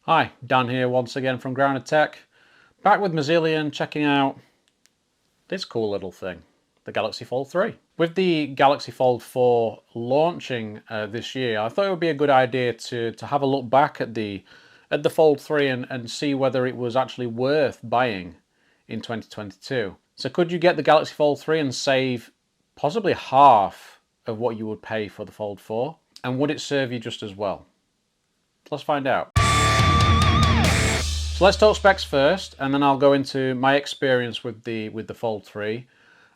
Hi, Dan here once again from GroundedTech, back with Mozillion, checking out this cool little thing, the Galaxy Fold 3. With the Galaxy Fold 4 launching this year, I thought it would be a good idea to have a look back at the Fold 3 and see whether it was actually worth buying in 2022. So could you get the Galaxy Fold 3 and save possibly half of what you would pay for the Fold 4? And would it serve you just as well? Let's find out. So let's talk specs first, and then I'll go into my experience with the Fold 3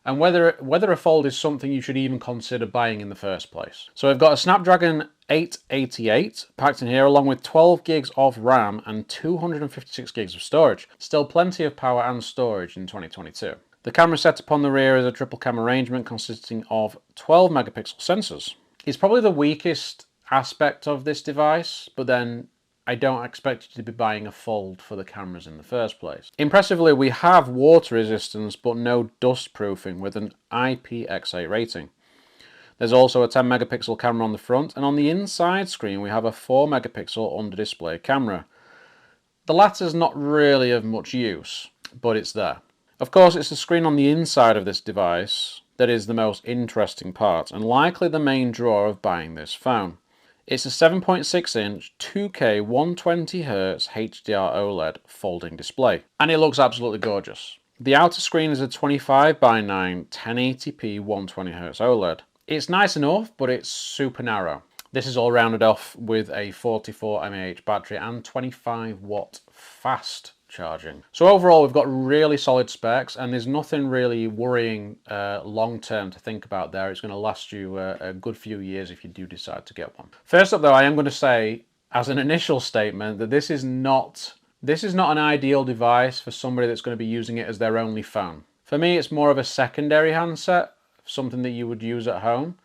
and whether a Fold is something you should even consider buying in the first place. So I've got a Snapdragon 888 packed in here, along with 12 gigs of RAM and 256 gigs of storage. Still plenty of power and storage in 2022. The camera setup on the rear is a triple camera arrangement consisting of 12 megapixel sensors. It's probably the weakest aspect of this device, but then I don't expect you to be buying a Fold for the cameras in the first place. Impressively, we have water resistance but no dust proofing with an IPX8 rating. There's also a 10 megapixel camera on the front, and on the inside screen we have a 4 megapixel under display camera. The latter is not really of much use, but it's there. Of course, it's the screen on the inside of this device that is the most interesting part, and likely the main draw of buying this phone. It's a 7.6-inch 2K 120Hz HDR OLED folding display, and it looks absolutely gorgeous. The outer screen is a 25:9 1080p 120Hz OLED. It's nice enough, but it's super narrow. This is all rounded off with a 44 mAh battery and 25-watt fast charging. So overall, we've got really solid specs, and there's nothing really worrying long term to think about there. It's going to last you a good few years if you do decide to get one. First up though, I am going to say as an initial statement that this is not an ideal device for somebody that's going to be using it as their only phone. For me, it's more of a secondary handset, something that you would use at home,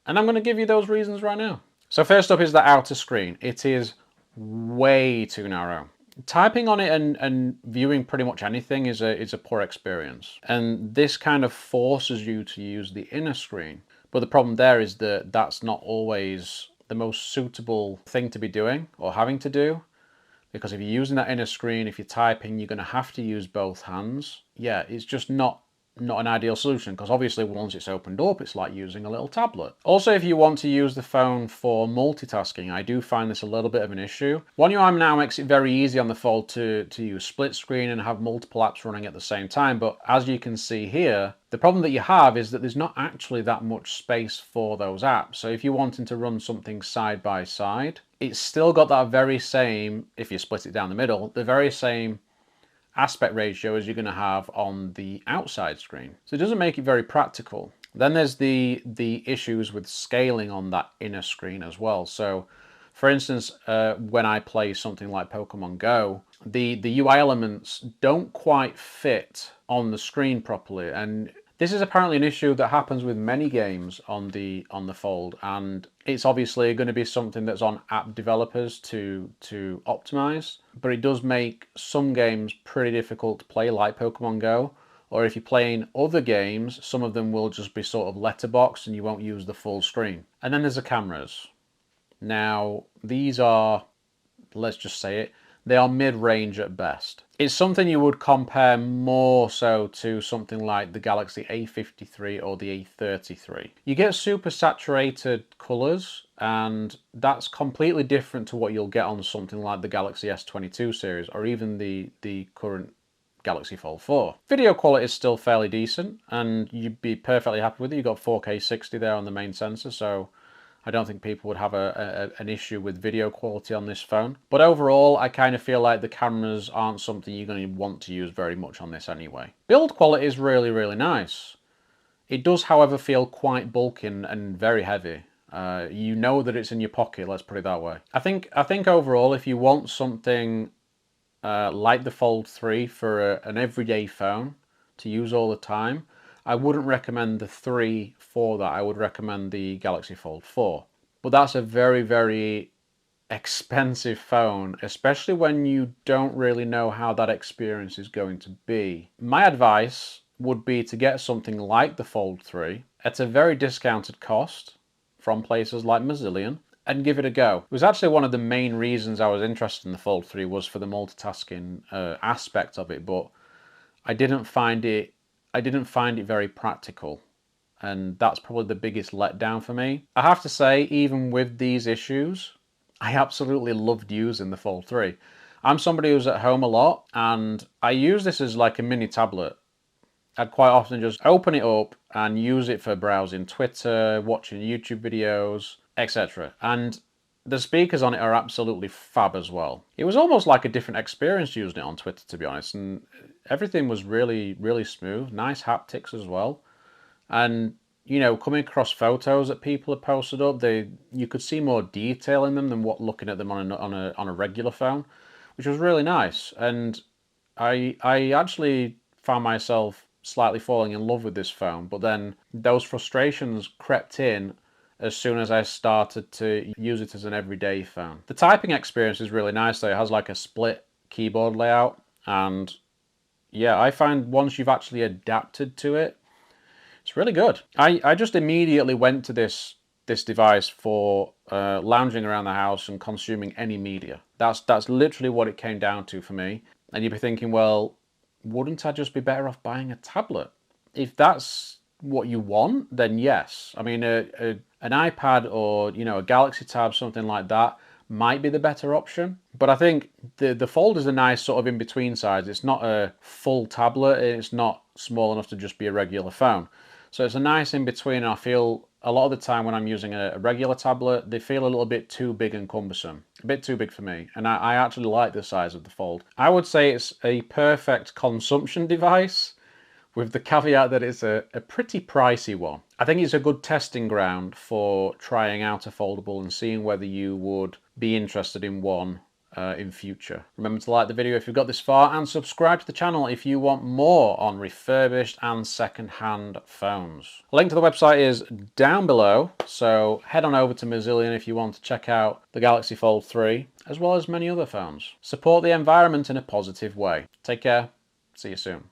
and I'm going to give you those reasons right now. So first up is the outer screen. It is way too narrow. Typing on it and viewing pretty much anything is a poor experience, and this kind of forces you to use the inner screen. But the problem there is that that's not always the most suitable thing to be doing or having to do, because if you're using that inner screen, if you're typing, you're going to have to use both hands. Yeah, it's just not an ideal solution, because obviously once it's opened up, it's like using a little tablet. Also, if you want to use the phone for multitasking, I do find this a little bit of an issue. One UI now makes it very easy on the Fold to use split screen and have multiple apps running at the same time, but as you can see here, the problem that you have is that there's not actually that much space for those apps. So if you're wanting to run something side by side, it's still got that very same, if you split it down the middle, the very same aspect ratio as you're going to have on the outside screen. So it doesn't make it very practical. Then there's the issues with scaling on that inner screen as well. So for instance, when I play something like Pokemon Go, the UI elements don't quite fit on the screen properly, and this is apparently an issue that happens with many games on the Fold, and it's obviously going to be something that's on app developers to optimize, but it does make some games pretty difficult to play, like Pokemon Go, or if you're playing other games, some of them will just be sort of letterboxed and you won't use the full screen. And then there's the cameras. Now, these are, let's just say it, they are mid-range at best. It's something you would compare more so to something like the Galaxy A53 or the A33. You get super saturated colors, and that's completely different to what you'll get on something like the Galaxy S22 series or even the current Galaxy Fold 4. Video quality is still fairly decent, and you'd be perfectly happy with it. You've got 4K 60 there on the main sensor, so I don't think people would have an issue with video quality on this phone. But overall, I kind of feel like the cameras aren't something you're going to want to use very much on this anyway. Build quality is really, really nice. It does, however, feel quite bulky and very heavy. You know that it's in your pocket, let's put it that way. I think overall, if you want something like the Fold 3 for an everyday phone to use all the time, I wouldn't recommend the 3 for that. I would recommend the Galaxy Fold 4. But that's a very, very expensive phone, especially when you don't really know how that experience is going to be. My advice would be to get something like the Fold 3 at a very discounted cost from places like Mozillion, and give it a go. It was actually one of the main reasons I was interested in the Fold 3 was for the multitasking aspect of it, but I didn't find it very practical. And that's probably the biggest letdown for me. I have to say, even with these issues, I absolutely loved using the Fold 3. I'm somebody who's at home a lot, and I use this as like a mini tablet. I'd quite often just open it up and use it for browsing Twitter, watching YouTube videos, etc. And the speakers on it are absolutely fab as well. It was almost like a different experience using it on Twitter, to be honest, and everything was really, really smooth. Nice haptics as well. And, you know, coming across photos that people have posted up, you could see more detail in them than what looking at them on a regular phone, which was really nice. And I actually found myself slightly falling in love with this phone, but then those frustrations crept in as soon as I started to use it as an everyday phone. The typing experience is really nice though. It has like a split keyboard layout, and yeah, I find once you've actually adapted to it, it's really good. I just immediately went to this device for lounging around the house and consuming any media. That's literally what it came down to for me. And you'd be thinking, well, wouldn't I just be better off buying a tablet? If that's what you want, then yes. I mean, an iPad or, you know, a Galaxy Tab, something like that, might be the better option. But I think the Fold is a nice sort of in-between size. It's not a full tablet. It's not small enough to just be a regular phone. So it's a nice in-between. I feel a lot of the time when I'm using a regular tablet, they feel a little bit too big and cumbersome. A bit too big for me. And I actually like the size of the Fold. I would say it's a perfect consumption device, with the caveat that it's a pretty pricey one. I think it's a good testing ground for trying out a foldable and seeing whether you would be interested in one in future. Remember to like the video if you've got this far, and subscribe to the channel if you want more on refurbished and second-hand phones. A link to the website is down below, so head on over to Mozillion if you want to check out the Galaxy Fold 3, as well as many other phones. Support the environment in a positive way. Take care, see you soon.